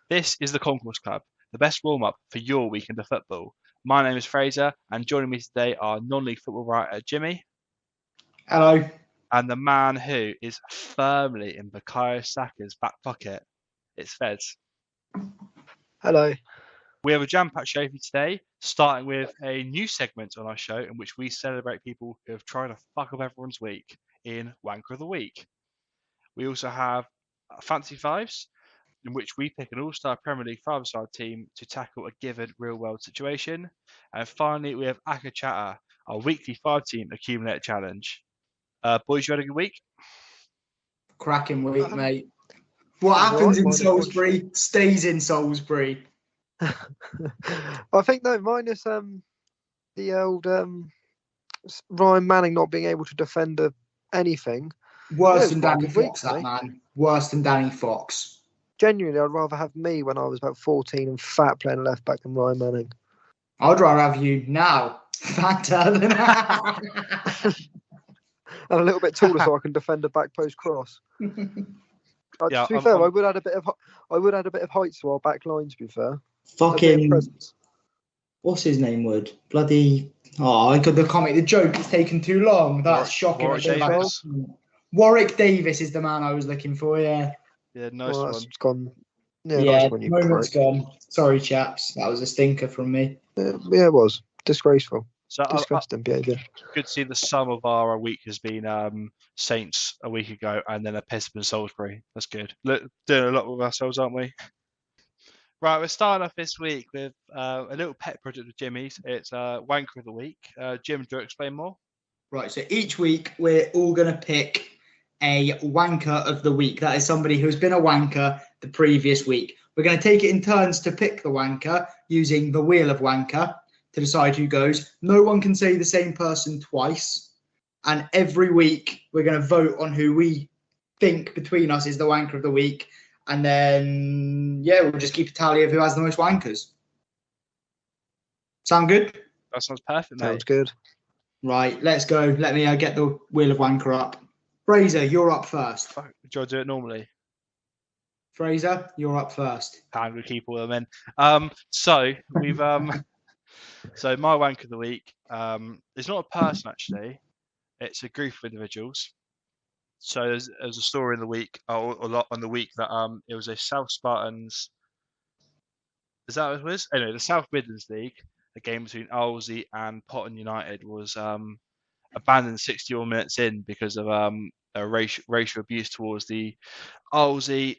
This is the Concourse Club, the best warm-up for your weekend of football. My name is Fraser, and joining me today are non-league football writer Jimmy. Hello. And the man who is firmly in Bukayo Saka's back pocket. It's Fez. Hello. We have a jam-packed show for you today, starting with a new segment on our show in which we celebrate people who have tried to fuck up everyone's week in Wanker of the Week. We also have Fancy Fives, in which we pick an all-star Premier League five-side team to tackle a given real-world situation. And finally, we have Aka Chatter, our weekly five-team accumulator challenge. Boys, you had a good week? Cracking week, mate. What happens in Salisbury stays in Salisbury. I think no, minus the old Ryan Manning not being able to defend anything. Worse than Danny Fox, that man. Worse than Danny Fox. Genuinely, I'd rather have me when I was about 14 and fat playing left back than Ryan Manning. I'd rather have you now, fatter than that. And a little bit taller so I can defend a back post cross. To be fair, I would add a bit of height to our back line. To be fair, fucking what's his name? Wood bloody I got the comic. The joke is taken too long. That's shocking. Warwick Davis is the man I was looking for. Yeah. Yeah, nice one. It's gone. Yeah, nice moment's gone. Sorry, chaps. That was a stinker from me. Yeah, it was disgraceful. So disgusting behaviour. Good to see the sum of our week has been Saints a week ago and then a Piston Salisbury. That's good. Look, doing a lot with ourselves, aren't we? Right, we're starting off this week with a little pet project with Jimmy's. It's Wanker of the Week. Jim, do you explain more? Right, so each week we're all going to pick a wanker of the week. That is somebody who's been a wanker the previous week. We're going to take it in turns to pick the wanker using the Wheel of Wanker to decide who goes. No one can say the same person twice. And every week we're going to vote on who we think between us is the wanker of the week. And then, we'll just keep a tally of who has the most wankers. Sound good? That sounds perfect, mate. Sounds good. Right, let's go. Let me get the Wheel of Wanker up. Fraser, you're up first. Do you want to do it normally? Fraser, you're up first. We keep all of them in. So we've so my wank of the week. It's not a person actually. It's a group of individuals. So there's a story in the week, or a lot on the week that it was a South Spartans. Is that what it was? Anyway, the South Midlands League, a game between Owlsey and Potton United, was abandoned 61 minutes in because of a racial abuse towards the Owlsey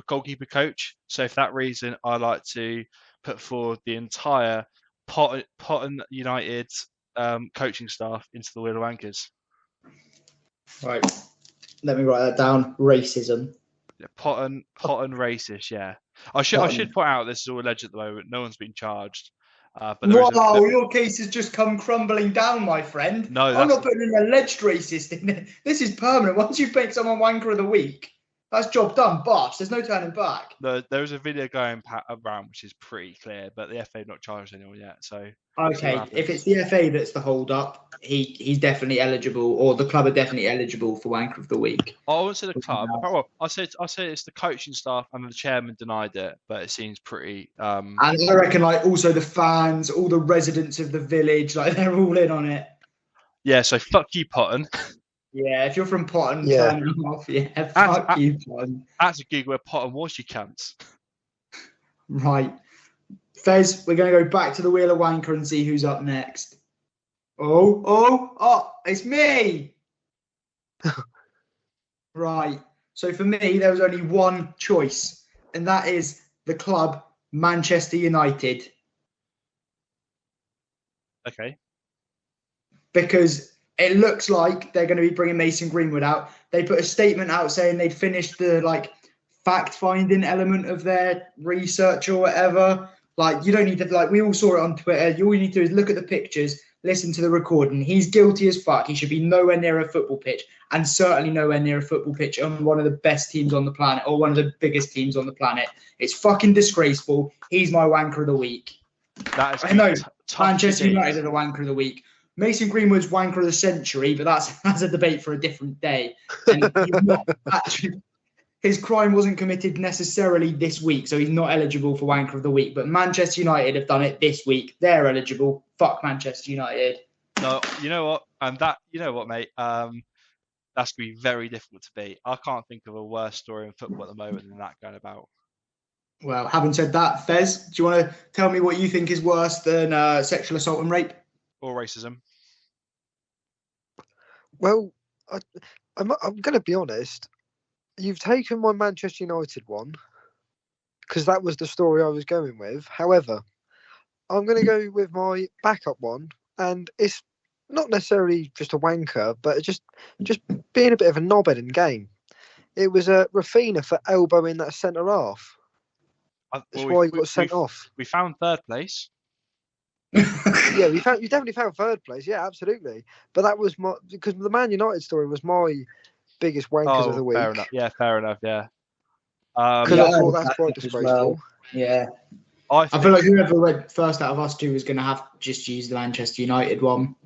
goalkeeper coach. So for that reason, I like to put forward the entire Potton United coaching staff into the Wheel of Wankers. Right, let me write that down. Racism. Yeah, Potton racist. Yeah, I should point out this is all alleged at the moment. No one's been charged. But your case has just come crumbling down, my friend. No, I'm not putting an alleged racist in there. This is permanent. Once you pick someone wanker of the week, that's job done, boss. There's no turning back. There was a video going around which is pretty clear, but the FA have not charged anyone yet. So okay, if it's the FA that's the hold up, he's definitely eligible, or the club are definitely eligible for wanker of the week. I wouldn't say the club. Well, I say it's the coaching staff, and the chairman denied it, but it seems pretty. And I reckon, also the fans, all the residents of the village, they're all in on it. Yeah. So fuck you, Potton. Yeah, if you're from Potton, turn them off. Yeah, fuck you, Potton. That's a gig where Potton was, you cunts. Right. Fez, we're going to go back to the Wheel of Wanker and see who's up next. Oh, it's me. Right. So for me, there was only one choice, and that is the club Manchester United. Okay. Because it looks like they're going to be bringing Mason Greenwood out. They put a statement out saying they'd finished the fact-finding element of their research or whatever. You don't need to, we all saw it on Twitter. All you need to do is look at the pictures, listen to the recording. He's guilty as fuck. He should be nowhere near a football pitch, and certainly nowhere near a football pitch on one of the best teams on the planet, or one of the biggest teams on the planet. It's fucking disgraceful. He's my wanker of the week. That is I know. Manchester United are the wanker of the week. Mason Greenwood's wanker of the century, but that's a debate for a different day. And he's not actually, his crime wasn't committed necessarily this week, so he's not eligible for Wanker of the Week. But Manchester United have done it this week. They're eligible. Fuck Manchester United. No, you know what? And that, you know what, mate? That's going to be very difficult to beat. I can't think of a worse story in football at the moment than that going about. Well, having said that, Fez, do you want to tell me what you think is worse than sexual assault and rape? Or racism? Well, I'm going to be honest. You've taken my Manchester United one because that was the story I was going with. However, I'm going to go with my backup one, and it's not necessarily just a wanker, but just being a bit of a knobhead in game. It was Rafinha for elbowing that centre half. That's why he got sent off. We found third place. Yeah, you definitely found third place. Yeah, absolutely. But that was because the Man United story was my biggest wankers of the week. Fair enough. Yeah, fair enough. Yeah. Because I thought that's quite disgraceful. Well. Yeah. I feel like whoever went first out of us two was going to have just used the Manchester United one.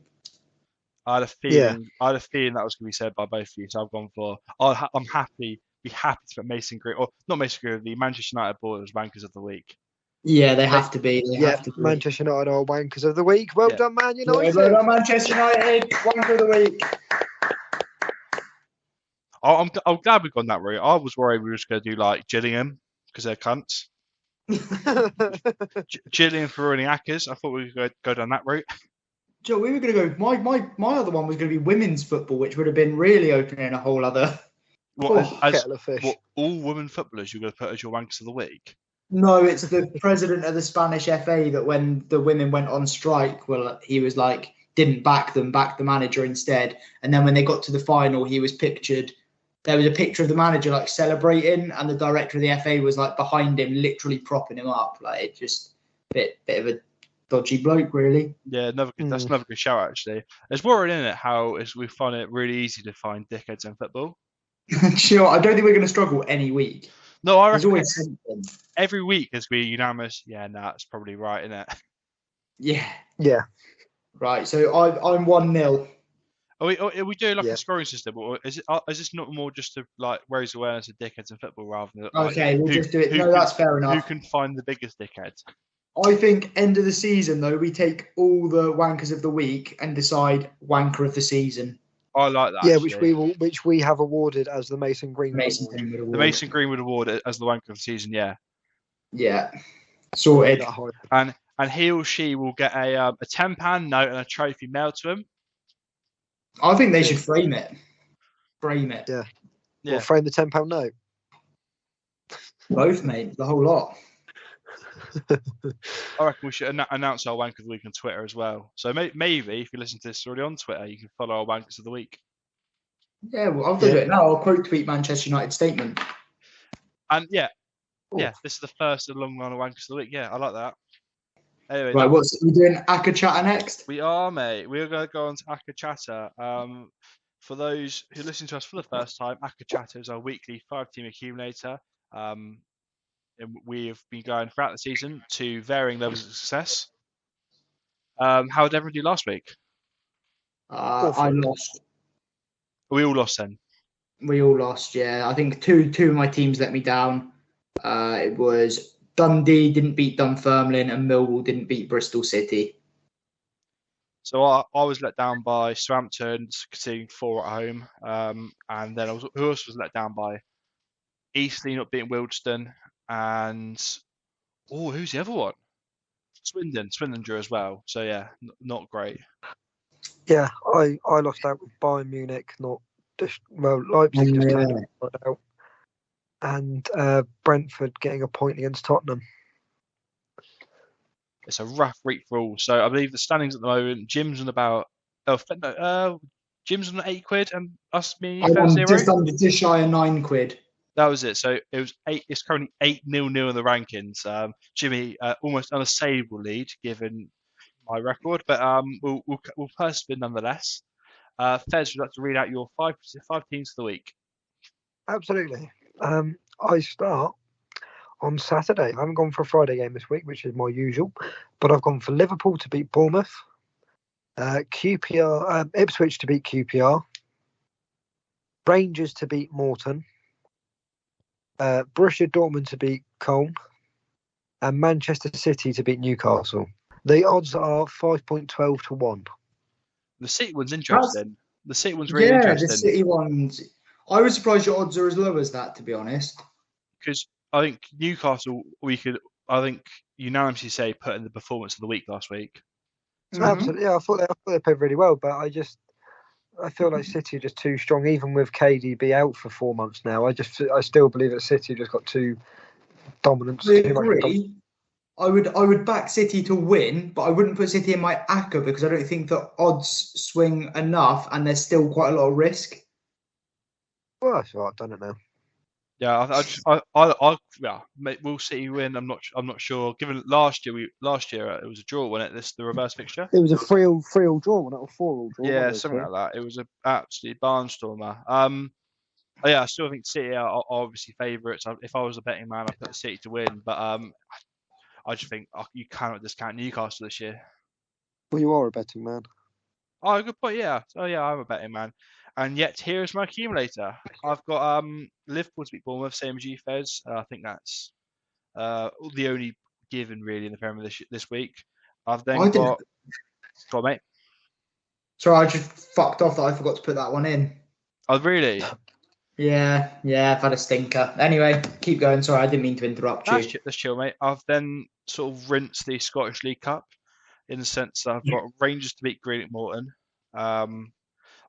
I had a feeling. I had a feeling that was going to be said by both of you, so I've gone for. I'm happy. Be happy to put Mason Green, or not Mason Green, the Manchester United boys wankers of the week. Yeah, they have to be. Manchester United are wankers of the week. Well done, Man United. Yeah, well done, Manchester United. Wanker of the week. I'm glad we've gone that route. I was worried we were just going to do like Gillingham because they're cunts. Gillingham for ruining Ackers. I thought we could go down that route. Joe, we were going to go. My other one was going to be women's football, which would have been really opening a whole other. Kettle of fish. What, all women footballers you're going to put as your wankers of the week? No, it's the president of the Spanish FA that when the women went on strike, well, he was like, didn't back them, backed the manager instead. And then when they got to the final, he was pictured. There was a picture of the manager like celebrating, and the director of the FA was like behind him, literally propping him up. Like, it just bit of a dodgy bloke, really. Yeah, that's another good shout actually. It's worrying, isn't it? How we find it really easy to find dickheads in football. Sure, I don't think we're going to struggle any week. No, I There's reckon always something. Every week as we unanimous. Yeah, that's probably right, isn't it? Yeah. Right. So I'm 1-0. Are we doing like a scoring system, or is this not more just to like raise awareness of dickheads in football rather than like, okay? We'll just do it. No, that's fair enough. Who can find the biggest dickheads? I think end of the season though, we take all the wankers of the week and decide wanker of the season. I like that. Yeah, actually. which we have awarded as the Mason Greenwood Award. The Mason Greenwood Award as the wanker of the season. Yeah. Yeah. Sorted. And he or she will get a £10 note and a trophy mailed to him. I think they should frame it. Yeah. Or frame the £10 note. Both, mate. The whole lot. I reckon we should announce our Wanker of the Week on Twitter as well. So maybe if you listen to this already on Twitter, you can follow our Wankers of the Week. Yeah, well, I'll do it now. I'll quote tweet Manchester United statement. And this is the first of the long line of Wankers of the Week. Yeah, I like that. Anyway, right, we doing Aka Chatter next? We are, mate. We're going to go on to Aka Chatter. For those who listen to us for the first time, Aka Chatter is our weekly 5-team accumulator. And we have been going throughout the season to varying levels of success. How did everyone do last week? I lost. We all lost then. We all lost, yeah. I think two of my teams let me down. It was Dundee didn't beat Dunfermline and Millwall didn't beat Bristol City. So I was let down by Southampton, conceding 4 at home. And then who else was let down by? Eastleigh not beating Wealdstone. And who's the other one? Swindon drew as well. So yeah, not great. Yeah, I lost out with Bayern Munich, Leipzig just turned out, and Brentford getting a point against Tottenham. It's a rough week for all. So I believe the standings at the moment, Jim's on about Jim's on £8 and us me just shy of £9. That was it. So it was 8. It's currently 8-0 in the rankings. Jimmy almost unassailable lead given my record, but we'll persevere nonetheless. Fez, would you like to read out your five teams for the week? Absolutely. I start on Saturday. I haven't gone for a Friday game this week, which is my usual, but I've gone for Liverpool to beat Bournemouth, Ipswich to beat QPR, Rangers to beat Morton, Borussia Dortmund to beat Cologne, and Manchester City to beat Newcastle. The odds are 5.12 to 1. The City one's interesting. The City one's really Yeah, the interesting City ones. I was surprised your odds are as low as that, to be honest. because I think Newcastle, I think unanimously say put in the performance of the week last week. Absolutely, yeah. I thought they played really well, but I feel like City are just too strong, even with KDB out for 4 months now. I still believe that City just got too dominant. I agree. I would back City to win, but I wouldn't put City in my ACCA because I don't think the odds swing enough, and there's still quite a lot of risk. Well, that's all right. I've done it now. Yeah, will City win? I'm not sure. Given last year it was a draw, wasn't it? This the reverse fixture. It was a 3-3 draw, wasn't it? Or 4-4 draw. Yeah, something like that. It was an absolute barnstormer. I still think City are obviously favourites. If I was a betting man, I'd put City to win. But I just think you cannot discount Newcastle this year. Well, you are a betting man. Oh, good point. Yeah. Oh, yeah. I'm a betting man. And yet, here is my accumulator. I've got Liverpool to beat Bournemouth, same as you, Fez. I think that's the only given really in the Premier this week. I've then got. Go on, mate. Sorry, I just fucked off that I forgot to put that one in. Oh, really? Yeah, I've had a stinker. Anyway, keep going. Sorry, I didn't mean to interrupt you. That's chill, mate. I've then sort of rinsed the Scottish League Cup in the sense that I've got Rangers to beat Greenock Morton.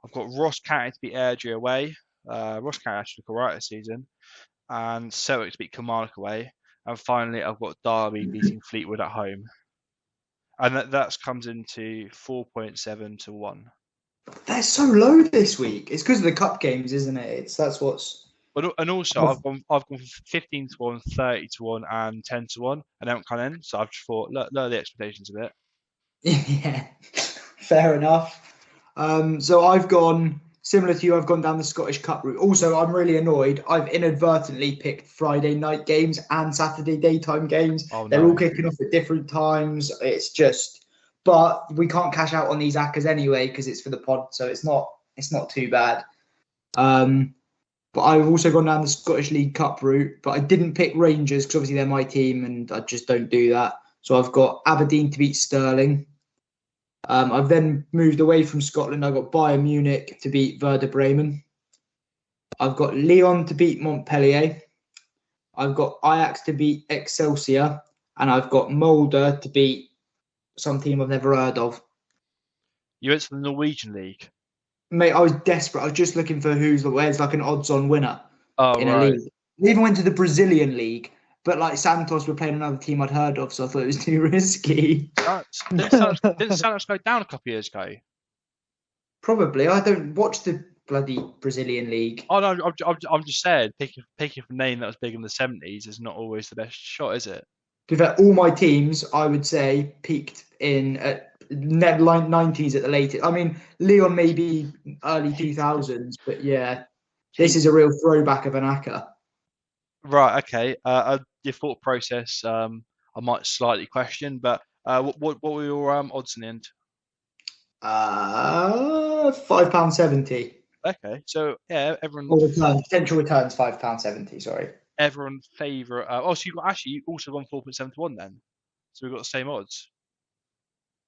I've got Ross County to beat Airdrie away. Ross County actually look alright this season. And Celtic to beat Kilmarnock away. And finally, I've got Derby beating Fleetwood at home. And that comes into 4.7 to 1. They're so low this week. It's because of the cup games, isn't it? That's what's. And also, I've gone from 15 to 1, 30 to 1, and 10 to 1, and I haven't come in. So I've just thought, lower the expectations a bit. Yeah, fair enough. So I've gone similar to you. I've gone down the Scottish Cup route. Also, I'm really annoyed. I've inadvertently picked Friday night games and Saturday daytime games. Oh, no. They're all kicking off at different times. It's just. But we can't cash out on these ACCAs anyway because it's for the pod, so it's not too bad. But I've also gone down the Scottish League Cup route, but I didn't pick Rangers because obviously they're my team and I just don't do that. So I've got Aberdeen to beat Stirling. I've then moved away from Scotland. I've got Bayern Munich to beat Werder Bremen. I've got Lyon to beat Montpellier. I've got Ajax to beat Excelsior, and I've got Molde to beat some team I've never heard of. You went to the Norwegian League? Mate, I was desperate. I was just looking for where's like an odds-on winner in a league. I even went to the Brazilian League, but like Santos were playing another team I'd heard of, so I thought it was too risky. Didn't Santos go down a couple of years ago? Probably. I don't watch the bloody Brazilian League. Oh no, I'm just saying, picking a name that was big in the 70s is not always the best shot, is it? To be fair, all my teams, I would say, peaked in 90s at the latest. I mean, Lyon maybe early 2000s, but yeah, this is a real throwback of an ACCA. Right, okay. Your thought process, I might slightly question, but what were your odds in the end? £5.70. Okay, so yeah, everyone. Potential returns £5.70. Sorry. Everyone favour. So you also gone 4.7 to 1 then. So we've got the same odds.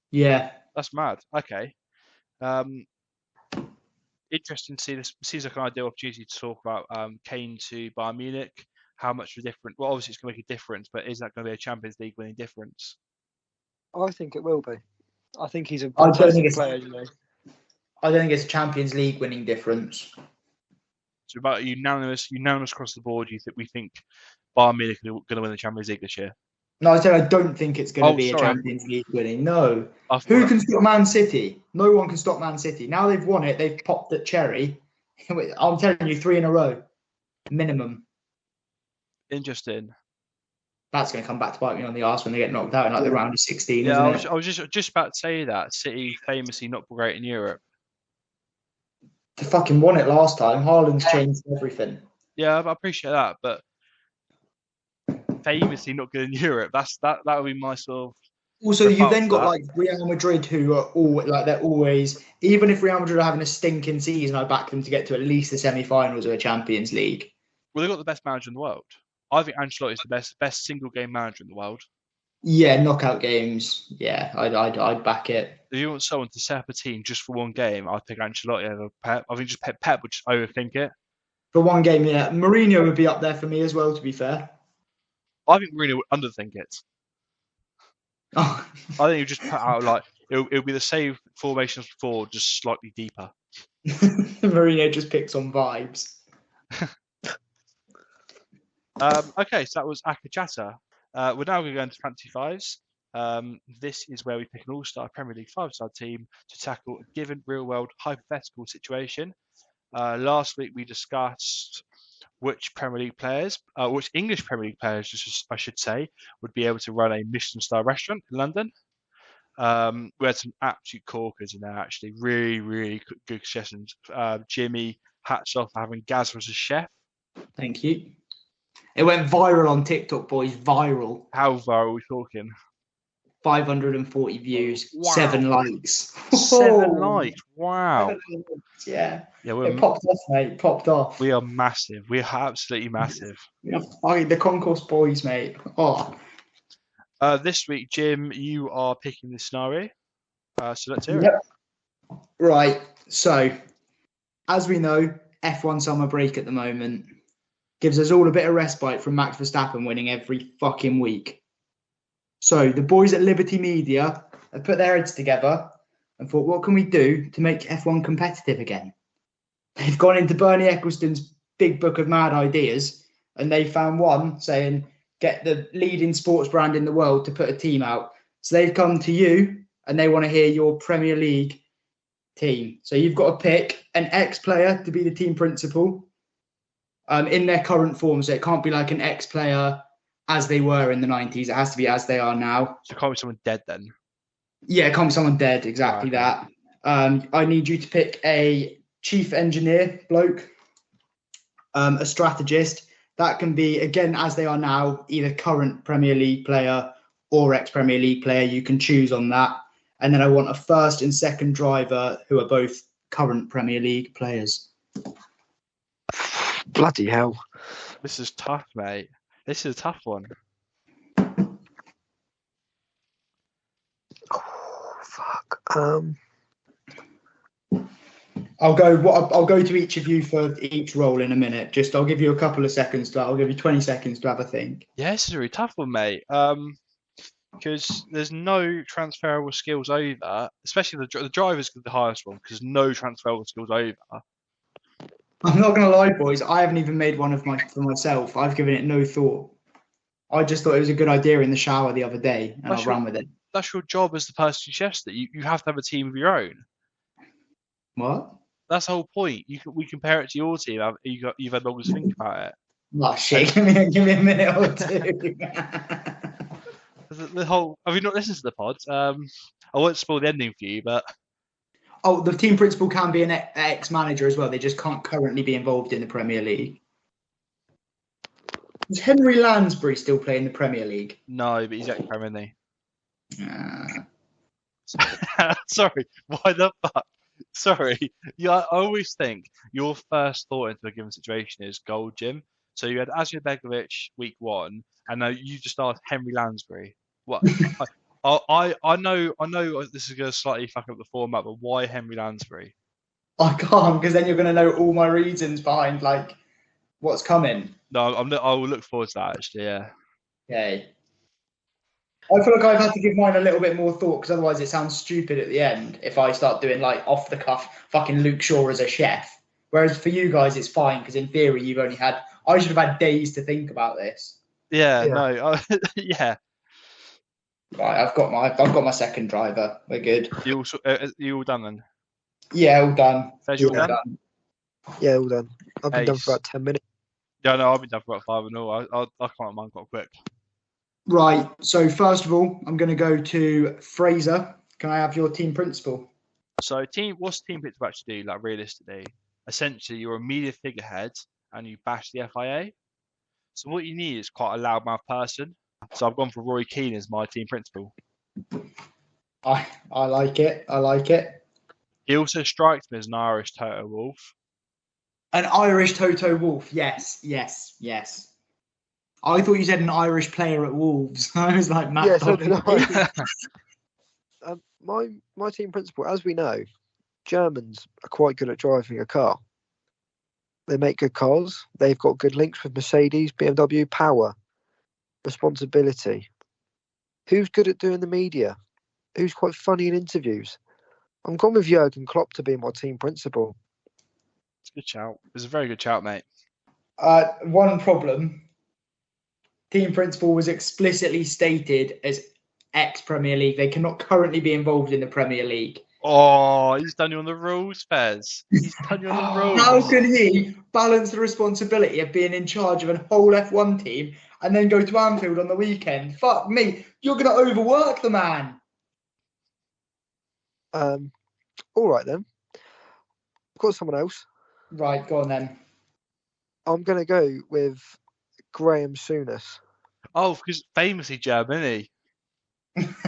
Yeah. That's mad. Okay. Interesting to see this. Seems like an ideal opportunity to talk about Kane to Bayern Munich. How much of a difference? Well, obviously it's going to make a difference, but is that going to be a Champions League winning difference? I think it will be. I think he's a fantastic player. I don't think it's a Champions League winning difference. So about unanimous across the board. We think Bayern Munich are going to win the Champions League this year? No, I said I don't think it's going to be a Champions League winning. No. Who can stop Man City? No one can stop Man City. Now they've won it. They've popped at cherry. I'm telling you, 3 in a row. Minimum. Interesting. That's going to come back to bite me on the arse when they get knocked out in like the round of 16, yeah, isn't it? I was just about to say that. City famously not great in Europe. They fucking won it last time. Haaland's changed everything. Yeah, I appreciate that, but famously not good in Europe. That would be my sort of. Also, you've then got like Real Madrid, who are they're always, even if Real Madrid are having a stinking season, I back them to get to at least the semi-finals of a Champions League. Well, they've got the best manager in the world. I think Ancelotti is the best single game manager in the world. Yeah, knockout games. Yeah, I'd back it. If you want someone to set up a team just for one game, I'd pick Ancelotti over Pep. I think just Pep would just overthink it. For one game, yeah. Mourinho would be up there for me as well, to be fair. I think Mourinho would underthink it. Oh. I think you just put out like it'll be the same formation as before, just slightly deeper. Mourinho just picks on vibes. Okay, so that was Akachata. We're now going to go into Fantasy Fives. This is where we pick an all-star Premier League 5-star team to tackle a given real-world hypothetical situation. Last week we discussed which English Premier League players, I should say, would be able to run a Michelin-star restaurant in London. We had some absolute corkers in there, actually. Really, really good suggestions. Jimmy, hats off for having Gaz as a chef. Thank you. It went viral on TikTok, boys. Viral. How viral are we talking? 540 views. Wow. 7 likes. 7 likes. Wow. Yeah. Yeah, it popped off, mate. Popped off. We are massive. We are absolutely massive. The Concourse boys, mate. Oh. This week, Jim, you are picking the scenario. So let's hear it. Right. So, as we know, F1 summer break at the moment gives us all a bit of respite from Max Verstappen winning every fucking week. So the boys at Liberty Media have put their heads together and thought, what can we do to make F1 competitive again? They've gone into Bernie Ecclestone's big book of mad ideas, and they found one saying, get the leading sports brand in the world to put a team out. So they've come to you and they want to hear your Premier League team. So you've got to pick an ex-player to be the team principal in their current form. So it can't be like an ex-player as they were in the 90s. It has to be as they are now. So it can't be someone dead then? Yeah, it can't be someone dead, exactly that. I need you to pick a chief engineer bloke, a strategist. That can be, again, as they are now, either current Premier League player or ex-Premier League player. You can choose on that. And then I want a first and second driver who are both current Premier League players. Bloody hell. This is tough, mate. This is a tough one. Oh, fuck. I'll go to each of you for each role in a minute. I'll give you a couple of seconds. I'll give you 20 seconds to have a think. Yeah, this is a really tough one, mate. Because there's no transferable skills over, especially the driver's the highest one, because no transferable skills over. I'm not going to lie, boys. I haven't even made one for myself. I've given it no thought. I just thought it was a good idea in the shower the other day, and I ran with it. That's your job as the person who chefs that. You have to have a team of your own. What? That's the whole point. We compare it to your team. You've had longer to think about it. Oh shit! Give me a minute or two. The whole. Have you not listened to the pod? I won't spoil the ending for you, but. Oh, the team principal can be an ex-manager as well. They just can't currently be involved in the Premier League. Is Henry Lansbury still playing the Premier League? No, but he's ex-Premier League. Sorry, why the fuck? Sorry. Yeah, I always think your first thought into a given situation is goal, Jim. So you had Asmir Begovic week 1, and now you just asked Henry Lansbury. What? I know this is going to slightly fuck up the format, but why Henry Lansbury? I can't, because then you're going to know all my reasons behind like what's coming. No, I will look forward to that actually. Yeah. Okay. I feel like I've had to give mine a little bit more thought, because otherwise it sounds stupid at the end if I start doing like off the cuff fucking Luke Shaw as a chef. Whereas for you guys it's fine, because in theory I should have had days to think about this. Yeah. No. Yeah. Right, I've got my second driver. We're good. You all done then? Yeah, all done. Fez, all done? Yeah, all done. I've been done for about 10 minutes. Yeah, no, I've been done for about 5 and all. I can't mind quite quick. Right. So first of all, I'm going to go to Fraser. Can I have your team principal? So what's team principal actually do? Like realistically, essentially, you're a media figurehead and you bash the FIA. So what you need is quite a loudmouth person. So I've gone for Roy Keane as my team principal. I like it. I like it. He also strikes me as an Irish Toto Wolff. An Irish Toto Wolff. Yes. I thought you said an Irish player at Wolves. I was like, Matt. Yeah, so did Doherty. I. My team principal, as we know, Germans are quite good at driving a car. They make good cars. They've got good links with Mercedes, BMW, power, responsibility. Who's good at doing the media? Who's quite funny in interviews? I'm gone with Jurgen Klopp to be my team principal. It's a good shout. It's a very good shout, mate. One problem. Team principal was explicitly stated as ex-Premier League. They cannot currently be involved in the Premier League. Oh, he's done you on the rules, Fez. He's done you on the rules. How can he balance the responsibility of being in charge of a whole F1 team and then go to Anfield on the weekend? Fuck me. You're going to overwork the man. All right, then. I've got someone else. Right, go on then. I'm going to go with Graham Souness. Oh, because famously German, isn't he?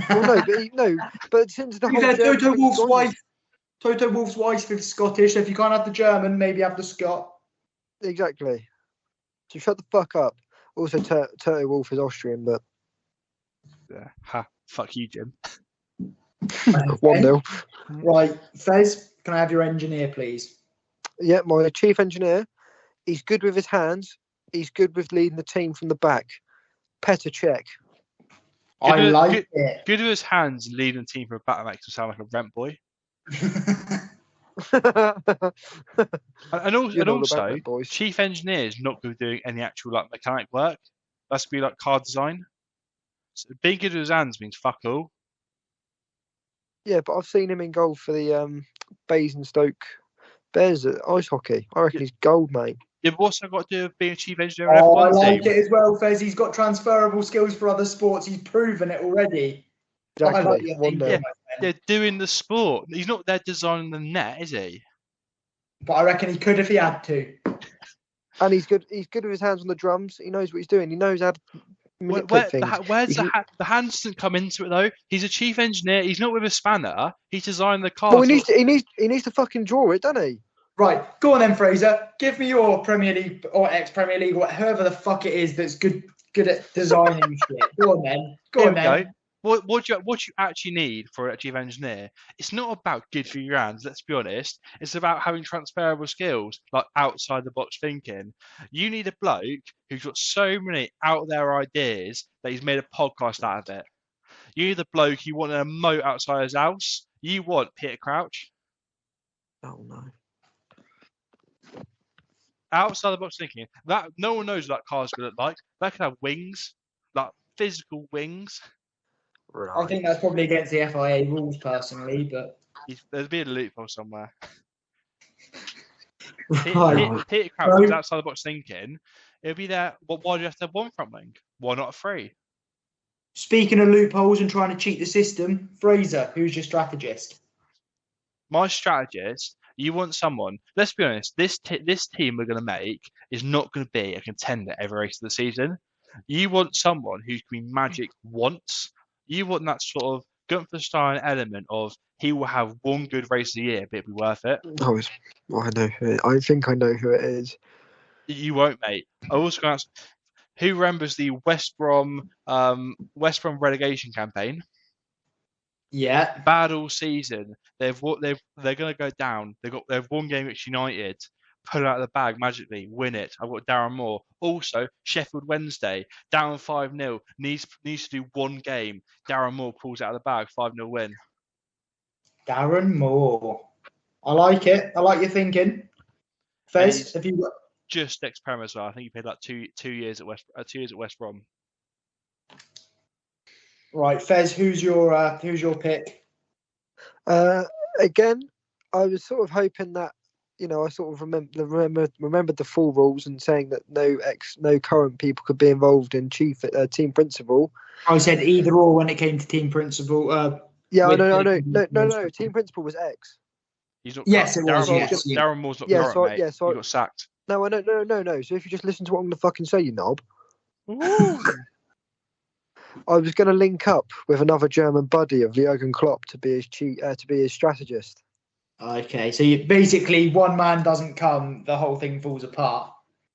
Well, but since the whole German Toto thing's Wolff's gone- wife. Toto Wolff's wife is Scottish, so if you can't have the German, maybe have the Scot. Exactly. So shut the fuck up. Also, Toto Wolff is Austrian, but Yeah. Ha. Fuck you, Jim. 1-0. Right, Fez, can I have your engineer, please? Yeah, my chief engineer. He's good with his hands. He's good with leading the team from the back. Petr Cech. I Good- like good- it. Good with his hands, leading the team for a batter makes him sound like a rent boy. And also, You know all about them, boys. chief engineer is not good at doing any actual like mechanic work. That's to be like car design. So being good with his hands means fuck all. Yeah, but I've seen him in goal for the Basingstoke Bears at ice hockey. I reckon he's gold, mate. Yeah, but what's that got to do with being a chief engineer in Oh, I F1 like team? it as well, Fez. He's got transferable skills for other sports. He's proven it already. I like Exactly. your 1-0. thinking, my friend. Yeah, doing the sport. He's not there designing the net, is he? But I reckon he could if he had to. And he's good. He's good with his hands on the drums. He knows what he's doing. He knows how to manipulate things. Where's He- the hands doesn't come into it though? He's a chief engineer. He's not with a spanner. He's designed the car. Well, he needs to fucking draw it, doesn't he? Right, go on then, Fraser. Give me your Premier League or ex-Premier League, or whoever the fuck it is that's good at designing shit. Go on then. Here On we then. go. What you actually need for a chief engineer? It's not about good for your hands. Let's be honest. It's about having transferable skills, like outside the box thinking. You need a bloke who's got so many out there ideas that he's made a podcast out of it. You need a bloke you want a moat outside his house. You want Peter Crouch. Oh no. Outside the box thinking. That no one knows what that car's gonna look like. That could have wings, like physical wings. I think that's probably against the FIA rules personally, but There'd be a loophole somewhere. right. Peter Crouch is outside the box thinking. It'll be there. Well, why do you have to have one front wing? Why not three? Speaking of loopholes and trying to cheat the system, Fraser, who's your strategist? My strategist. You want someone. Let's be honest. This team we're going to make is not going to be a contender every race of the season. You want someone who can be magic once. You want that sort of Gunther Stein element of he will have one good race a year, but it'll be worth it. Oh, I know who it. I think I know who it is. You won't, mate. I also going to ask, who remembers the West Brom relegation campaign? Yeah. Bad all season. They're going to go down. They've won game against United. Pull it out of the bag magically, win it. I've got Darren Moore. Also, Sheffield Wednesday, down 5-0, needs to do one game. Darren Moore pulls it out of the bag, 5-0 win. Darren Moore. I like it. I like your thinking. Fez, have you got... Just ex-Prem as well. I think he played like two years at West Brom. Right, Fez, who's your pick? Again, I was sort of hoping that, I sort of remembered the full rules and saying that no current people could be involved in team principal. I said either or when it came to team principal. Yeah, with I know. the- No. Team principal was X. He's not. Yes, it was, Darren, yes. Darren Moore's not Yeah, current, so- mate. yeah, so- He got sacked. No, I know. No. So if you just listen to what I'm going to fucking say, you knob. Ooh. I was going to link up with another German buddy of Jurgen Klopp to be his strategist. Okay, so you basically one man doesn't come, the whole thing falls apart.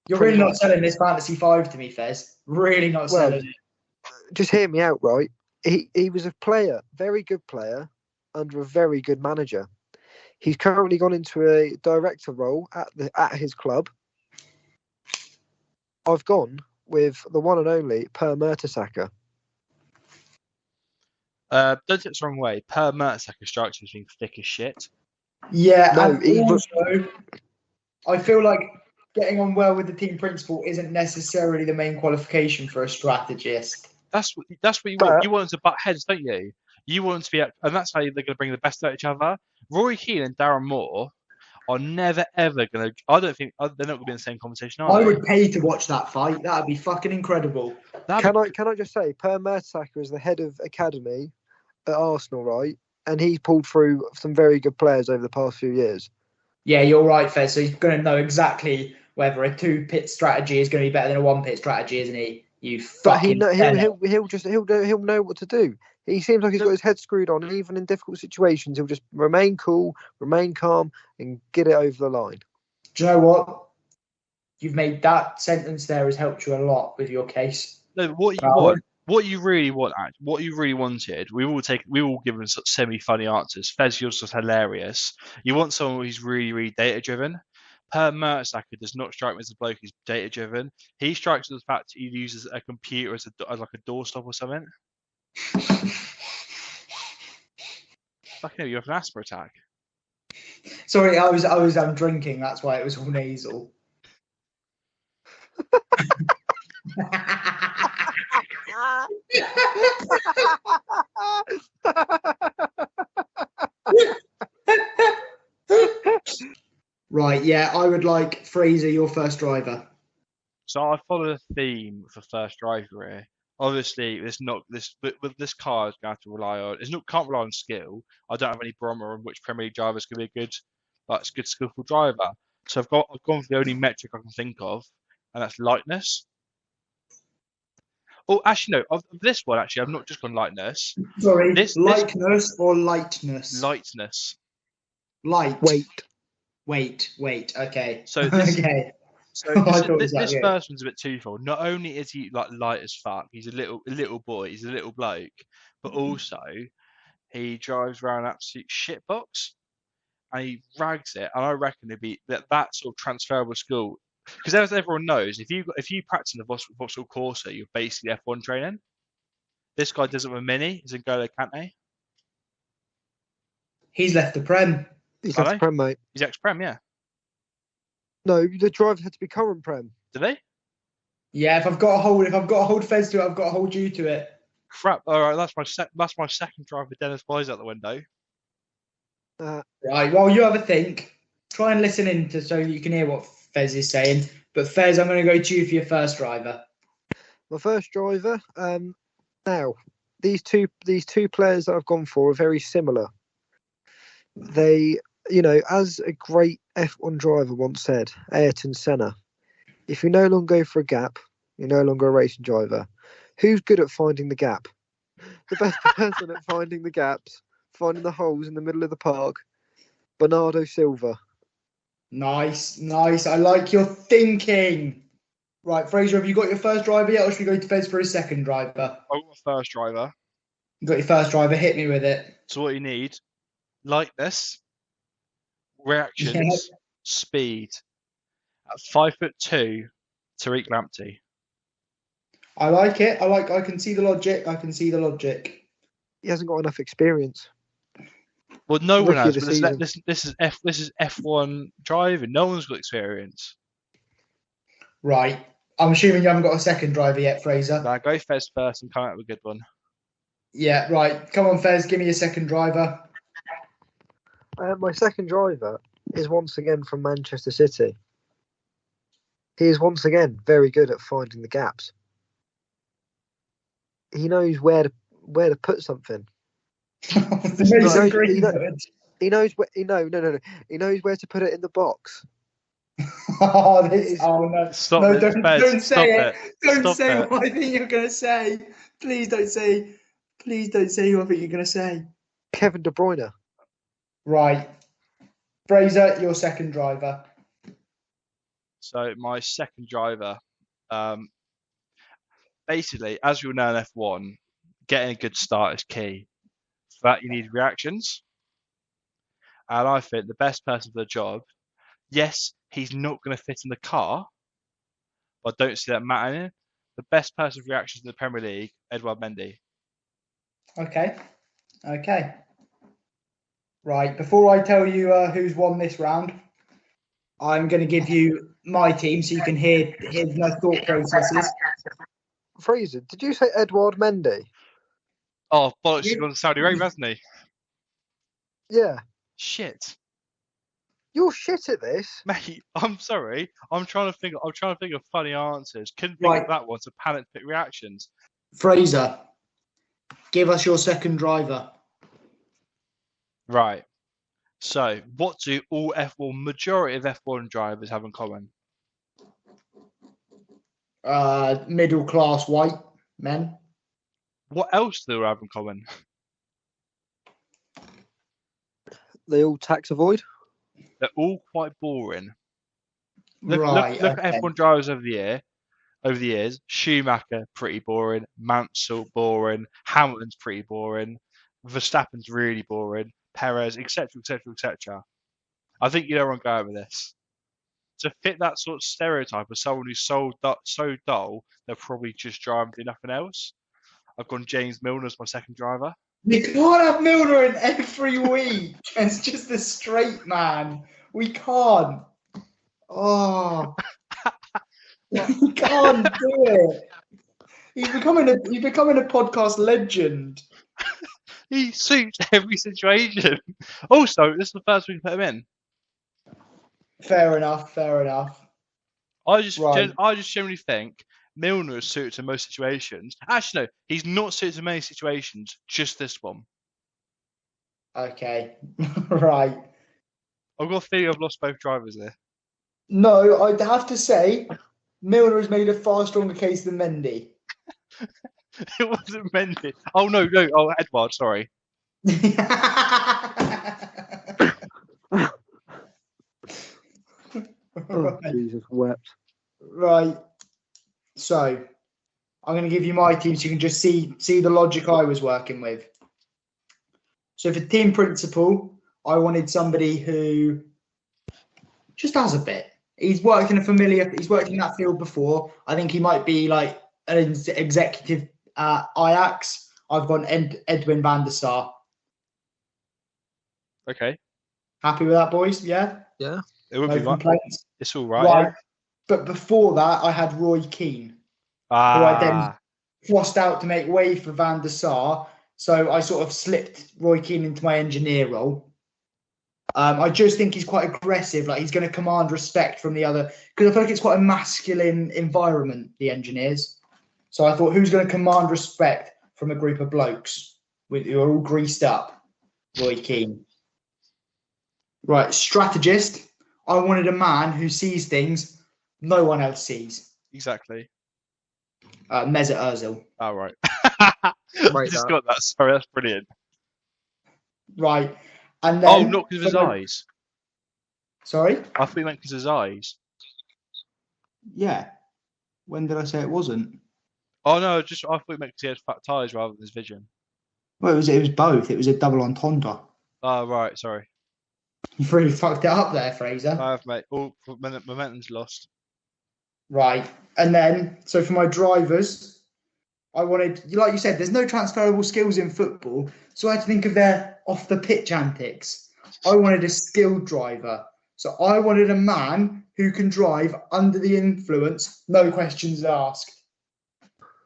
You're Pretty really not much. selling this fantasy 5 to me, Fez. Really not Well, selling. just hear me out, right? He was a player, very good player, under a very good manager. He's currently gone into a director role at his club. I've gone with the one and only Per Mertesacker. Don't take this the wrong way. Per Mertesacker strikes has been thick as shit. Yeah, No, and also, I feel like getting on well with the team principal isn't necessarily the main qualification for a strategist. That's what you want. You want them to butt heads, don't you? You want them to be, and that's how they're going to bring the best out of each other. Rory Keane and Darren Moore are never ever going to. I don't think they're not going to be in the same conversation. I would pay to watch that fight. That'd be fucking incredible. Can I just say, Per Mertesacker is the head of academy at Arsenal, right? And he pulled through some very good players over the past few years. Yeah, you're right, Fez. So he's going to know exactly whether a 2-pit strategy is going to be better than a 1-pit strategy, isn't he? You fucking. But he'll know what to do. He seems like he's got his head screwed on, and even in difficult situations, he'll just remain cool, remain calm, and get it over the line. Do you know what? You've made that sentence there has helped you a lot with your case. No, what you really wanted, we will give them sort of semi-funny answers. Fez, yours was hilarious. You want someone who's really, really data-driven. Per Mertesacker does not strike me as a bloke who's data-driven. He strikes as the fact he uses a computer as like a doorstop or something. Fucking hell, you have an asthma attack. Sorry, I was drinking. That's why it was all nasal. Right, yeah, I would like Fraser, your first driver. So I follow the theme for first driver here. Obviously, with this car is going to have to rely on. Can't rely on skill. I don't have any barometer on which Premier League driver is going to be a good skillful driver. So I've gone for the only metric I can think of, and that's lightness. Oh, actually, no. Of this one, actually, I've not just gone lightness. Sorry, lightness or lightness? Lightness. Light. Wait. Okay. So this, okay. So this first one's a bit twofold. Not only is he like light as fuck, he's a little boy, he's a little bloke, but also he drives around an absolute shitbox and he rags it. And I reckon it'd be that sort of transferable skill. Because as everyone knows, if you practice in the Vauxhall Corsa, you're basically F1 training. This guy does it with Mini. He's in N'Golo Kante. He's left the Prem. He's left the Prem, mate. He's ex-Prem, yeah. No, the drivers had to be current Prem. Do they? Yeah, if I've got to hold Fez to it, I've got to hold you to it. Crap! All right, that's my second driver. Dennis Wise out the window. Right. Well, you have a think. Try and listen in so you can hear what Fez is saying. But Fez, I'm going to go to you for your first driver. My first driver. Now, these two players that I've gone for are very similar. They, as a great F1 driver once said, Ayrton Senna, if you no longer go for a gap, you're no longer a racing driver. Who's good at finding the gap? The best person at finding the gaps, finding the holes in the middle of the park, Bernardo Silva. Nice. I like your thinking. Right, Fraser, have you got your first driver yet, or should we go to Fez for his second driver? I got my first driver. You got your first driver. Hit me with it. So what you need: lightness, reactions, speed. At 5'2", Tariq Lamptey. I like it. I can see the logic. He hasn't got enough experience. Well, no one has. But this is F1 driving. No one's got experience. Right. I'm assuming you haven't got a second driver yet, Fraser. No, go Fez first and come out with a good one. Yeah, right. Come on, Fez. Give me your second driver. My second driver is once again from Manchester City. He is once again very good at finding the gaps. He knows where to put something. He knows where he knows where to put it in the box. No! Stop no, it. Don't say it. Don't say it. what I think you're gonna say. Please don't say who I think you're gonna say. Kevin De Bruyne. Right. Fraser, your second driver. So my second driver, basically, as we all know in F1, getting a good start is key. For that, you need reactions. And I think the best person for the job, yes, he's not going to fit in the car, but I don't see that mattering. The best person for reactions in the Premier League, Edouard Mendy. Okay. Right. Before I tell you who's won this round, I'm going to give you my team so you can hear my thought processes. Fraser, did you say Edouard Mendy? Oh, bollocks, he's gone to Saudi Arabia, hasn't he? Yeah. Shit. You're shit at this. Mate, I'm sorry. I'm trying to think of funny answers. Couldn't think of that one, so panic pick reactions. Fraser, give us your second driver. Right. So, what do all majority of F1 drivers have in common? Middle class white men. What else do they have in common? They all tax avoid. They're all quite boring. Look Right. at F1 drivers over the years. Schumacher, pretty boring. Mansell, boring. Hamilton's pretty boring. Verstappen's really boring. Perez, etc., etc., etc. I think you know where I'm going with this. To fit that sort of stereotype of someone who's so dull, they'll probably just drive and do nothing else. I've gone James Milner as my second driver. We can't have Milner in every week. It's just a straight man. We can't. Oh, we can't do it. He's becoming a podcast legend. He suits every situation. Also, this is the first week we put him in. Fair enough. I just generally think Milner is suited to most situations. Actually, no, he's not suited to many situations. Just this one. Okay, right. I've got a feeling I've lost both drivers there. No, I'd have to say Milner has made a far stronger case than Mendy. It wasn't Mendy. Oh no. Oh, Edouard. Sorry. Oh, Jesus wept. Right. So I'm going to give you my team so you can just see the logic I was working with. So for team principal, I wanted somebody who just has a bit. He's worked in that field before. I think he might be like an executive at Ajax. I've gone Edwin van der Sar. Okay. Happy with that, boys? Yeah? Yeah. It would No be complaints? It's all right. Right. But before that, I had Roy Keane, who I then crossed out to make way for Van der Sar. So I sort of slipped Roy Keane into my engineer role. I just think he's quite aggressive. Like he's going to command respect from the other, because I feel like it's quite a masculine environment, the engineers. So I thought, who's going to command respect from a group of blokes who are all greased up? Roy Keane. Right, strategist. I wanted a man who sees things no one else sees. Exactly. Mesut Ozil. Oh, right. I just got that. Sorry, that's brilliant. Right. And then, not because of his eyes. Sorry? I thought you meant because of his eyes. Yeah. When did I say it wasn't? Oh, no, I thought you meant because he had fat tyres rather than his vision. Well, it was both. It was a double entendre. Oh, right, sorry. You've really fucked it up there, Fraser. I have, mate. Oh, momentum's lost. Right. And then, so for my drivers, I wanted, like you said, there's no transferable skills in football. So I had to think of their off-the-pitch antics. I wanted a skilled driver. So I wanted a man who can drive under the influence, no questions asked.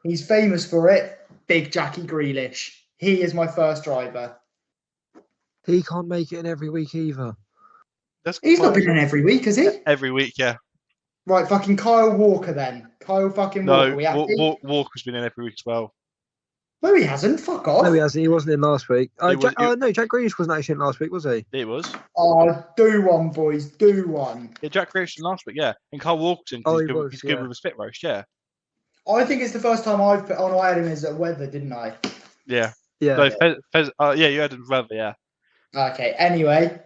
He's famous for it, Big Jackie Grealish. He is my first driver. He can't make it in every week either. He's not been in every week, has he? Every week, yeah. Right, fucking Kyle Walker then. Kyle fucking Walker. No, Walker's been in every week as well. No, he hasn't. Fuck off. No, he hasn't. He wasn't in last week. No, Jack Grealish wasn't actually in last week, was he? It was. Oh, do one, boys. Do one. Yeah, Jack Grealish last week, yeah. And Kyle Walker's in because he's good with a spit roast, yeah. I think it's the first time I've put on. I had him as a weather, didn't I? Yeah. Yeah. No, Fez, yeah, you had him weather, yeah. Okay, anyway.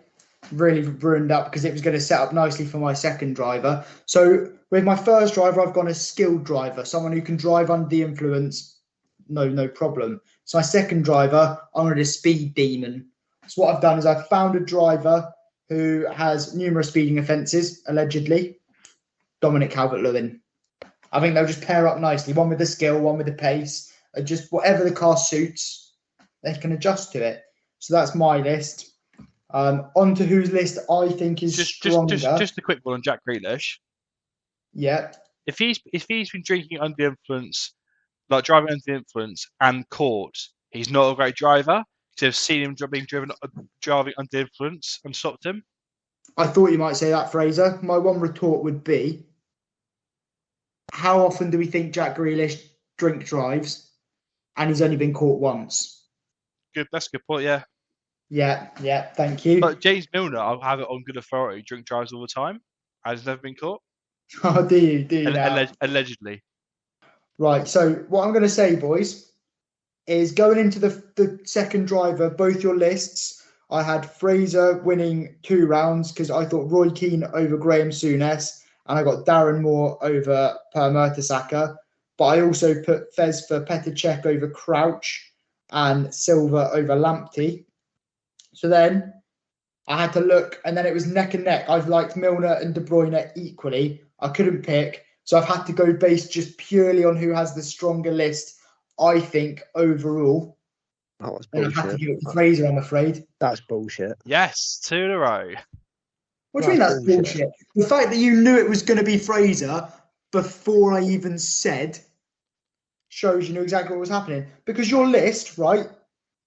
really ruined up because it was going to set up nicely for my second driver. So with my first driver, I've gone a skilled driver, someone who can drive under the influence, no problem. So my second driver, I'm going to speed demon. So what I've done is I've found a driver who has numerous speeding offences, allegedly. Dominic Calvert-Lewin. I think they'll just pair up nicely. One with the skill, one with the pace. Just whatever the car suits, they can adjust to it. So that's my list. On to whose list I think is stronger. Just a quick one on Jack Grealish. Yeah. If he's been drinking under the influence, like driving under the influence, and caught, he's not a great driver. So I've seen him driving under the influence and stopped him. I thought you might say that, Fraser. My one retort would be, how often do we think Jack Grealish drink drives? And he's only been caught once. Good, that's a good point, yeah. Yeah, thank you. But James Milner, I'll have it on good authority, drink drives all the time. Has never been caught. Oh, do you now? Allegedly. Right, so what I'm going to say, boys, is going into the second driver, both your lists, I had Fraser winning 2 rounds because I thought Roy Keane over Graham Souness, and I got Darren Moore over Per Mertesacker. But I also put Fez for Petr Cech over Crouch and Silva over Lamptey. So then I had to look, and then it was neck and neck. I've liked Milner and De Bruyne equally. I couldn't pick, so I've had to go based just purely on who has the stronger list, I think, overall. That was And I've bullshit. had to give it to Fraser, I'm afraid. That's bullshit. Yes, 2 in a row. What do you mean that's bullshit? The fact that you knew it was going to be Fraser before I even said shows you knew exactly what was happening. Because your list, right?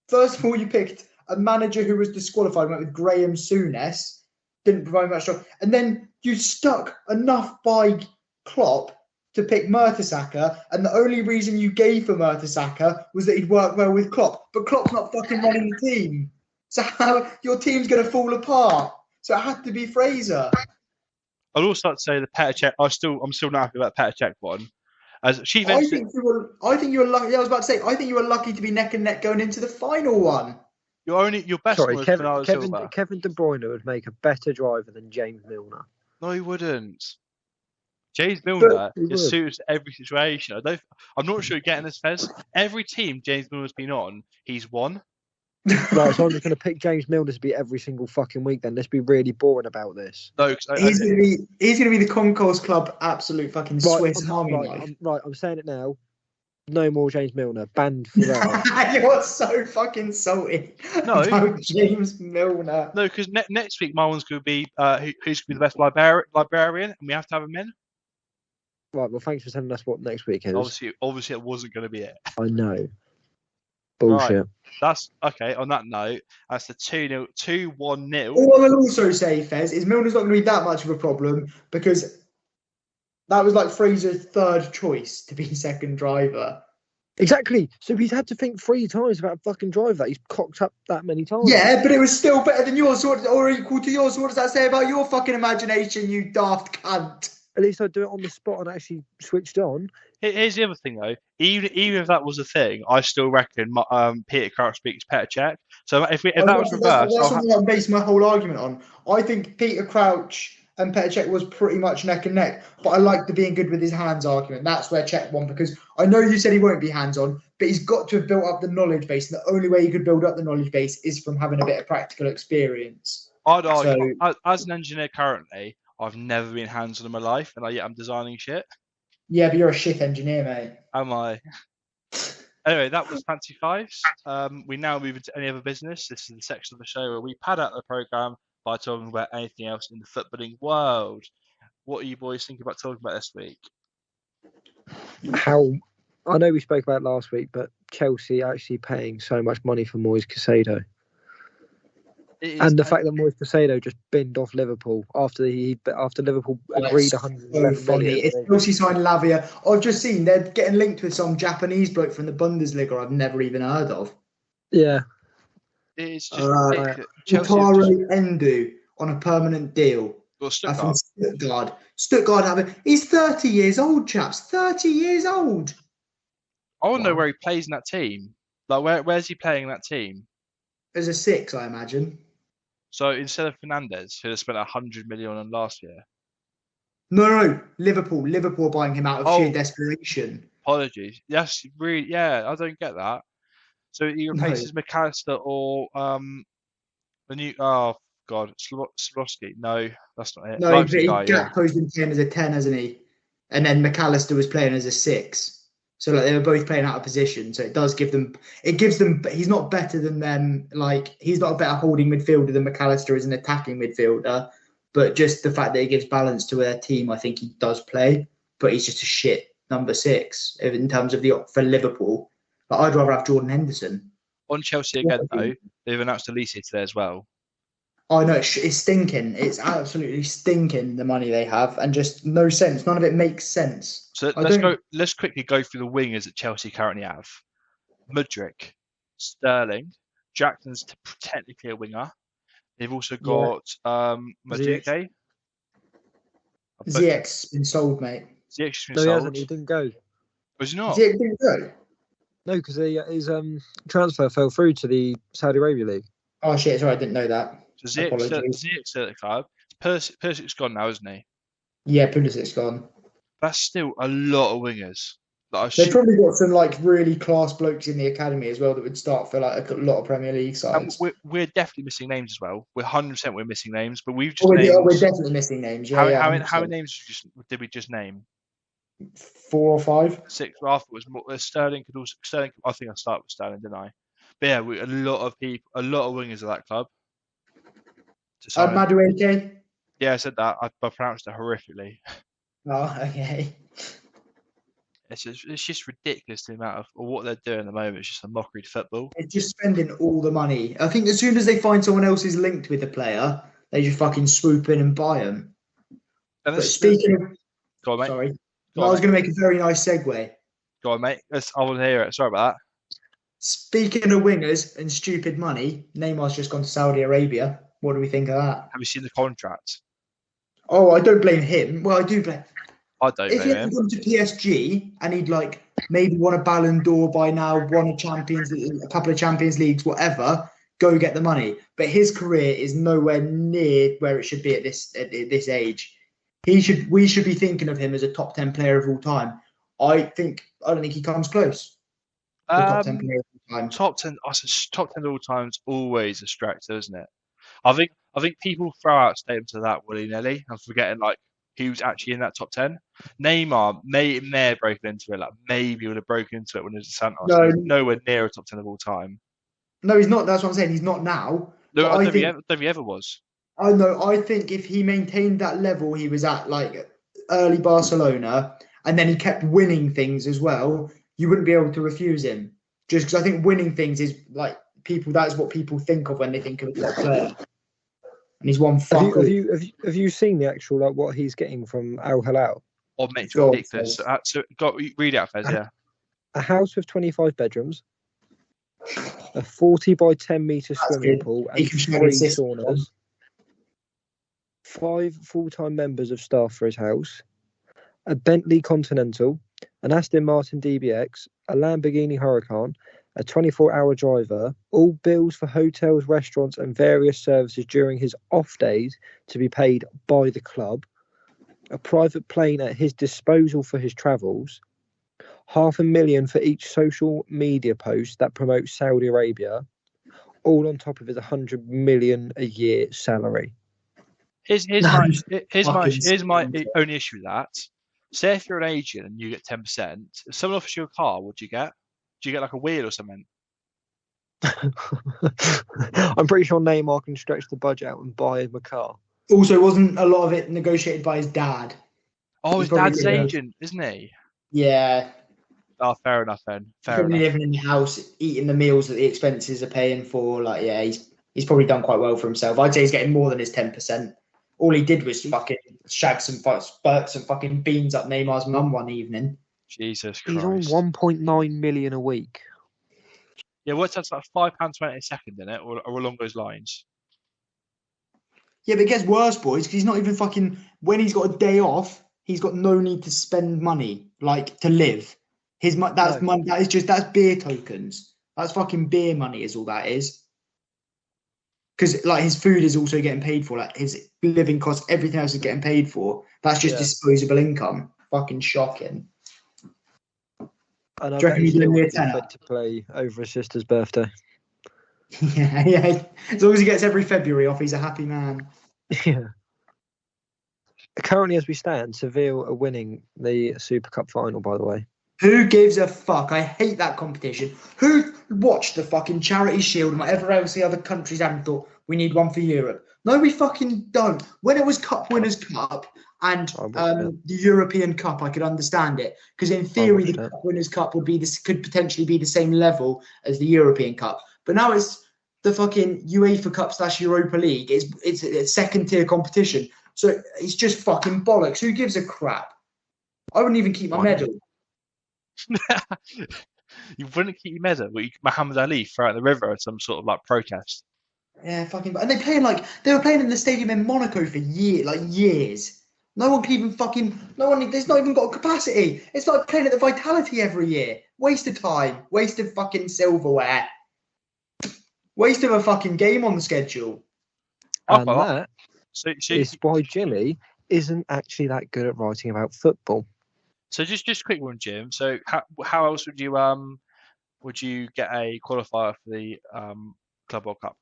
First of all, you picked a manager who was disqualified, went with Graham Souness, didn't provide much. And then you stuck enough by Klopp to pick Mertesacker, and the only reason you gave for Mertesacker was that he'd work well with Klopp. But Klopp's not fucking running the team. So how your team's going to fall apart? So it had to be Fraser. I'd also like to say the Petr Cech. I'm still not happy about the Petr Cech one. As chief I engineer, think you were lucky. I was about to say, I think you were lucky to be neck and neck going into the final one. your best Sorry, one was Kevin, Bernardo Kevin, Silva. Kevin De Bruyne would make a better driver than James Milner. No, he wouldn't. James Milner he just would. suits every situation. I'm not sure you're getting this, Fez. Every team James Milner's been on, he's won. Right, so I'm just going to pick James Milner to be every single fucking week then. Let's be really boring about this. No, He's going to be the Concourse Club absolute fucking Swiss Army knife. I'm saying it now. No more James Milner. Banned for that. You're so fucking salty. No. About James Milner. No, because next week my one's going to be who's going to be the best librarian, and we have to have him in. Right, well, thanks for telling us what next week is. Obviously, it wasn't going to be it. I know. Bullshit. Right. That's okay. On that note, that's the 2-1-0. All I will also say, Fez, is Milner's not going to be that much of a problem because that was like Fraser's third choice to be second driver. Exactly. So he's had to think 3 times about a fucking driver that he's cocked up that many times. Yeah, but it was still better than yours or equal to yours. What does that say about your fucking imagination, you daft cunt? At least I'd do it on the spot and actually switched on. Here's the other thing, though. Even if that was a thing, I still reckon Peter Crouch beats Petr Cech. So if that was reversed, that's something I'm basing my whole argument on. I think Peter Crouch and Petr Cech was pretty much neck and neck, but I like the being good with his hands argument. That's where Cech won, because I know you said he won't be hands-on, but he's got to have built up the knowledge base, and the only way you could build up the knowledge base is from having a bit of practical experience. I'd argue, as an engineer currently, I've never been hands-on in my life, and yet I'm designing shit. Yeah, but you're a shit engineer, mate. Am I? Anyway, that was Fancy Fives. We now move into any other business. This is the section of the show where we pad out the programme by talking about anything else in the footballing world. What are you boys thinking about talking about this week? I know we spoke about it last week, but Chelsea actually paying so much money for Moise Caicedo. And the fact that Moise Caicedo just binned off Liverpool after Liverpool agreed 111 million. It's Chelsea signed Lavia. I've just seen they're getting linked with some Japanese bloke from the Bundesliga I've never even heard of. Yeah. It's just Wataru Endo on a permanent deal. Well, From Stuttgart. He's 30 years old, chaps. 30 years old. I want to know where he plays in that team. Like, where's he playing in that team? As a 6, I imagine. So instead of Fernandes, who spent 100 million on last year. No, Liverpool are buying him out of sheer Oh. desperation. Apologies. Yes, really. Yeah, I don't get that. So he replaces McAllister or the new. Oh God, Slosky. No, that's not it. No, Leipzig guy. Yeah. Gakpo's been playing as a 10, hasn't he? And then McAllister was playing as a 6. So like they were both playing out of position. So it does give them. It gives them. He's not better than them. Like he's not a better holding midfielder than McAllister is an attacking midfielder. But just the fact that he gives balance to their team, I think he does play. But he's just a shit number 6 in terms of for Liverpool. But I'd rather have Jordan Henderson. On Chelsea again, though, they've announced Elise today as well. I know it's stinking. It's absolutely stinking the money they have, and just no sense. None of it makes sense. So let's quickly go through the wingers that Chelsea currently have: Mudryk, Sterling, Jackson's technically a winger. They've also got Madueke. Ziyech's been sold, mate. Ziyech's been No, sold. he hasn't. He didn't go. Was he not? Ziyech didn't go. No, because his transfer fell through to the Saudi Arabia League. Oh shit! Sorry, I didn't know that. So Ziyech's at the club. Pulisic's gone now, isn't he? Yeah, Pulisic's gone. That's still a lot of wingers. They've probably got some like really class blokes in the academy as well that would start for like a lot of Premier League sides. We're definitely missing names as well. We're 100% we're missing names, but we've just we're definitely missing names. Yeah, how many names did we just name? 4 or 5. 6. After was more. Sterling could also Sterling. I think I started with Sterling, didn't I? But yeah, a lot of wingers of that club. Madueke. Yeah, I said that. I pronounced it horrifically. Oh, okay. It's just ridiculous the amount of what they're doing at the moment. It's just a mockery to football. It's just spending all the money. I think as soon as they find someone else is linked with the player, they just fucking swoop in and buy them. But speaking of... Go on, mate. Sorry. I was going to make a very nice segue. Go on, mate. I want to hear it. Sorry about that. Speaking of wingers and stupid money, Neymar's just gone to Saudi Arabia. What do we think of that? Have you seen the contract? Oh, I don't blame him. Well, I do blame... I don't blame him. If he had gone to PSG and he'd like maybe won a Ballon d'Or by now, won a couple of Champions Leagues, whatever, go get the money. But his career is nowhere near where it should be at this age. We should be thinking of him as a top 10 player of all time. I don't think he comes close. Top 10 player of all time. Top 10 of all time is always a stretch, isn't it? I think people throw out statements of that willy-nilly and forgetting like who's actually in that top 10. Neymar may have broken into it. Like maybe would have broken into it when he was at Santos. No, he's nowhere near a top 10 of all time. No, he's not. That's what I'm saying. He's not now. No, I don't think he ever was. I know. I think if he maintained that level he was at, like early Barcelona, and then he kept winning things as well, you wouldn't be able to refuse him. Just because I think winning things is like that's what people think of when they think of a top player. And he's won. Have you seen the actual like what he's getting from Al Hilal? Oh, mate, it's ridiculous. So read it out, Fez. Yeah. A house with 25 bedrooms, a 40 by 10 metre swimming pool, and 3 saunas. 5 full-time members of staff for his house, a Bentley Continental, an Aston Martin DBX, a Lamborghini Huracan, a 24-hour driver, all bills for hotels, restaurants and various services during his off days to be paid by the club, a private plane at his disposal for his travels, $500,000 for each social media post that promotes Saudi Arabia, all on top of his $100 million a year salary. Here's my only issue with that. Say if you're an agent and you get 10%, if someone offers you a car, what do you get? Do you get like a wheel or something? I'm pretty sure Neymar can stretch the budget out and buy him a car. Also, wasn't a lot of it negotiated by his dad? Oh, his dad's agent, isn't he? Yeah. Oh, fair enough then. Probably living in the house, eating the meals that the expenses are paying for. Like, yeah, he's probably done quite well for himself. I'd say he's getting more than his 10%. All he did was fucking shag some fucking beans up Neymar's mum one evening. Jesus Christ. He's on 1.9 million a week. Yeah, what's that? Like £5.20 a second, in it, or along those lines? Yeah, but it gets worse, boys, because he's not even fucking. When he's got a day off, he's got no need to spend money, like to live. That's money. That's beer tokens. That's fucking beer money, is all that is. because like his food is also getting paid for, like his living costs, everything else is getting paid for. That's just disposable income. Fucking shocking. And I Do you bet reckon he he's doing still me a would be tenner? fit to play over his sister's birthday. Yeah. As long as he gets every February off, he's a happy man. Yeah. Currently, as we stand, Seville are winning the Super Cup final, by the way. Who gives a fuck? I hate that competition. Who watched the fucking Charity Shield and whatever else the other countries had and thought we need one for Europe? No, we fucking don't. When it was Cup Winners' Cup and I watched the European Cup, I could understand it because in theory the Cup Winners' Cup would be could potentially be the same level as the European Cup. But now it's the fucking UEFA Cup / Europa League. It's a second tier competition, so it's just fucking bollocks. Who gives a crap? I wouldn't even keep my Why not? medal. You wouldn't keep your medal, but Muhammad Ali throw out the river or some sort of like protest. Yeah, fucking. And they were playing in the stadium in Monaco for years. No one can even fucking. No one. There's not even got a capacity. It's like playing at the Vitality every year. Waste of time. Waste of fucking silverware. Waste of a fucking game on the schedule. And that So is why Jimmy isn't actually that good at writing about football. So just a quick one, Jim. So how else would you get a qualifier for the Club World Cup?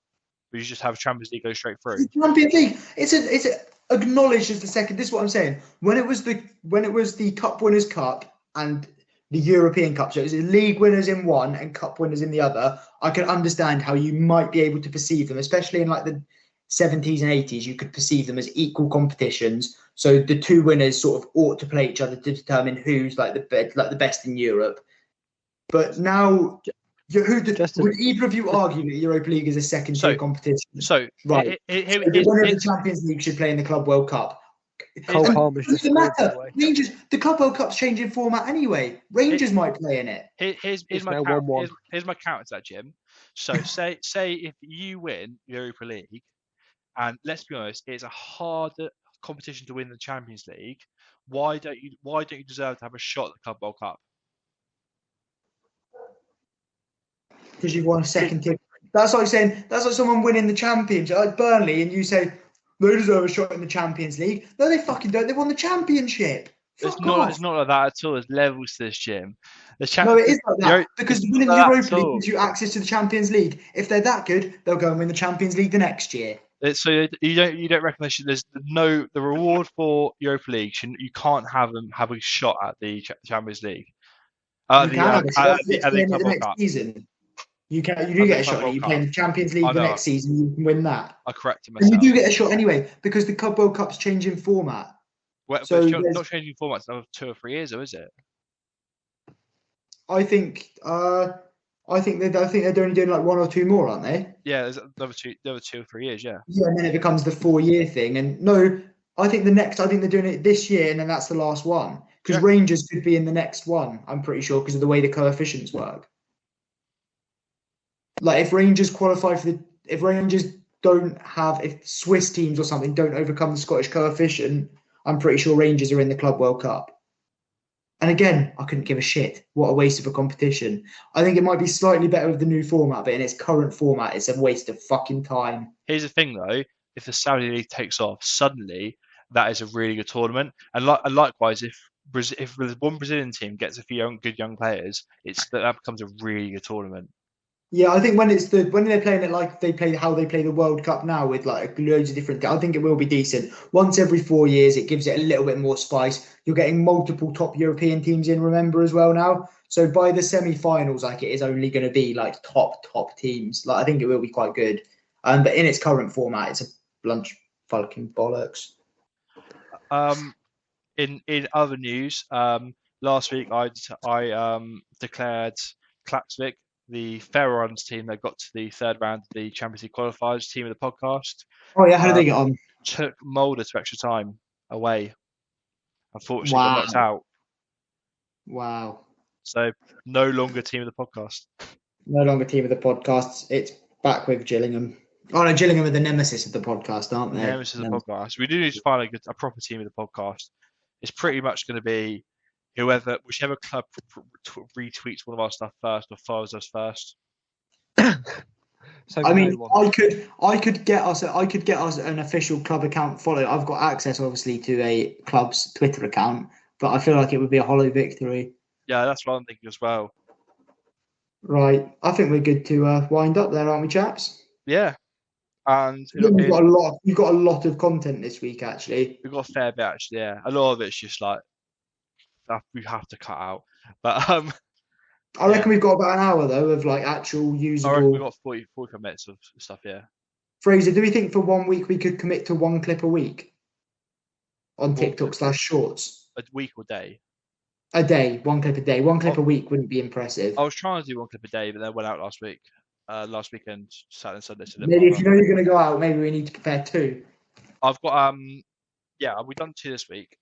Would you just have Champions League go straight through? Champions League. It's acknowledged as the second. This is what I'm saying. When it was the Cup Winners' Cup and the European Cup, so it was league winners in one and cup winners in the other, I can understand how you might be able to perceive them, especially in like the 70s and 80s. You could perceive them as equal competitions. So the two winners sort of ought to play each other to determine who's like the best in Europe. But now, would either of you argue that Europa League is a second-tier competition? So right, the winner of the Champions League should play in the Club World Cup. Cole Palmer's just scored, by the way. Rangers, the Club World Cup's changing format anyway. Rangers might play in it. Here's my counter to that, Jim. So say if you win Europa League, and let's be honest, it's a harder competition to win the Champions League. Why don't you deserve to have a shot at the Club World Cup? Because you've won a second tier. That's like saying that's like someone winning the championship, like Burnley, and you say they deserve a shot in the Champions League. No, they fucking don't. They won the championship. It's not like that at all. There's levels to this, Jim. No, it is like that because winning the Europa League gives you access to the Champions League. If they're that good, they'll go and win the Champions League the next year. So you don't reckon there's the reward for Europa League. You can't have them have a shot at the Champions League. You can have a shot at the next season. You do get a shot. You play in the Champions League the next season, you can win that. I corrected myself. And you do get a shot anyway because the Club World Cup's changing format. Well, so it's not changing formats another 2 or 3 years, though, is it? I think they're only doing like 1 or 2 more, aren't they? Yeah, there's another 2 or 3 years. Yeah. Yeah, and then it becomes the 4-year thing. And no, I think they're doing it this year, and then that's the last one because Rangers could be in the next one. I'm pretty sure because of the way the coefficients work. Like if Rangers qualify if Swiss teams or something don't overcome the Scottish coefficient, I'm pretty sure Rangers are in the Club World Cup. And again, I couldn't give a shit. What a waste of a competition. I think it might be slightly better with the new format, but in its current format, it's a waste of fucking time. Here's the thing though, if the Saudi League takes off, suddenly that is a really good tournament. And likewise, if one Brazilian team gets a few good young players, that becomes a really good tournament. Yeah, I think when they're playing it like how they play the World Cup now with like loads of different. I think it will be decent. Once every 4 years, it gives it a little bit more spice. You're getting multiple top European teams in, remember, as well now. So by the semi-finals, like it is only going to be like top teams. Like I think it will be quite good. But in its current format, it's a blunt fucking bollocks. In other news, last week I declared Klaksvik the Fairons team that got to the third round of the Champions League qualifiers, team of the podcast. Oh yeah, how did they get on? Took Mulder to extra time away. Unfortunately, got knocked out. Wow. So no longer team of the podcast. No longer team of the podcast. It's back with Gillingham. Oh no, Gillingham are the nemesis of the podcast, aren't they? Nemesis of the podcast. We do need to find a proper team of the podcast. It's pretty much going to be whichever club retweets one of our stuff first or follows us first. So I mean, no one. I could get us an official club account followed. I've got access, obviously, to a club's Twitter account, but I feel like it would be a hollow victory. Yeah, that's what I'm thinking as well. Right, I think we're good to wind up there, aren't we, chaps? Yeah, and We've got a lot of content this week, actually. we've got a fair bit actually. Yeah, a lot of it's just like we have to cut out, but I reckon we've got about an hour though of like actual I reckon usable. we've got 40 minutes of stuff. Yeah, Fraser, do we think for 1 week we could commit to one clip a week on One TikTok /Shorts? a week or day. A day, one clip a day. One clip a week wouldn't be impressive. I was trying to do one clip a day, but then went out last weekend, Saturday and Sunday. So Maybe if you know you're going to go out, maybe we need to prepare 2. I've got yeah, we've done 2 this week.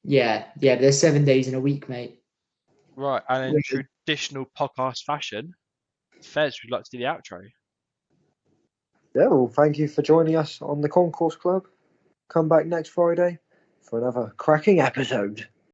Yeah, there's 7 days in a week, mate. Right, and in traditional podcast fashion, Fez, would like to do the outro. Yeah, well, thank you for joining us on the Concourse Club. Come back next Friday for another cracking episode.